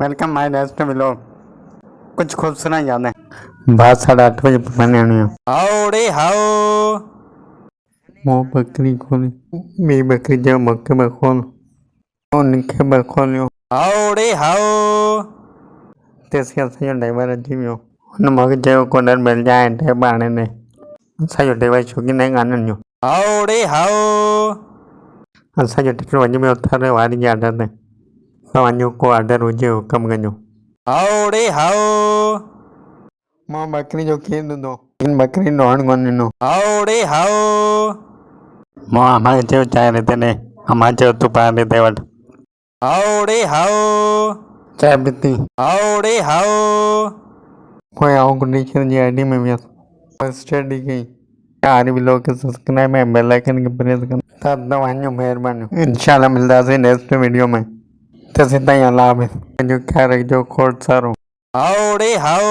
Welcome my next vlog. कुछ खूब सुना याद है। बात 8:30 बजे पकाने आनी है। हाओड़े हाओ वो बकरी खोली मेरी बकरी जो मक्के में खोल और निके में खोलियो हाओड़े हाओ तेसिया सही ड्राइवर अजीबियो उन मग जो कोडर मिल जाए टे बाणे ने सही ड्राइवर छुकी नहीं गाने न्यो हाओड़े हाओ सही टिकट वजी में उतारे वारी की आदत है सवांजो को आर्डर हुजे हुकम कजो हाओड़े हाओ मां बकरी जो खीर दो इन बकरी नोहण कोनी नो हाओड़े हाओ मां हमारे जो चाय रहते ने हमारे जो तू पा देते वट हाओड़े हाओ चाय पीती हाओड़े हाओ कोई आओ कंडीशन जी आईडी में भी स्टडी की यार भी लोग के सब्सक्राइब में बेल आइकन के प्रेस कर तब दवाइयों मेहरबानी इंशाल्लाह मिलता है नेक्स्ट वीडियो में तो सीधा ही अल्लाह हाफिज़ जो क्या रख जो कोड सारो हाओड़े हाओ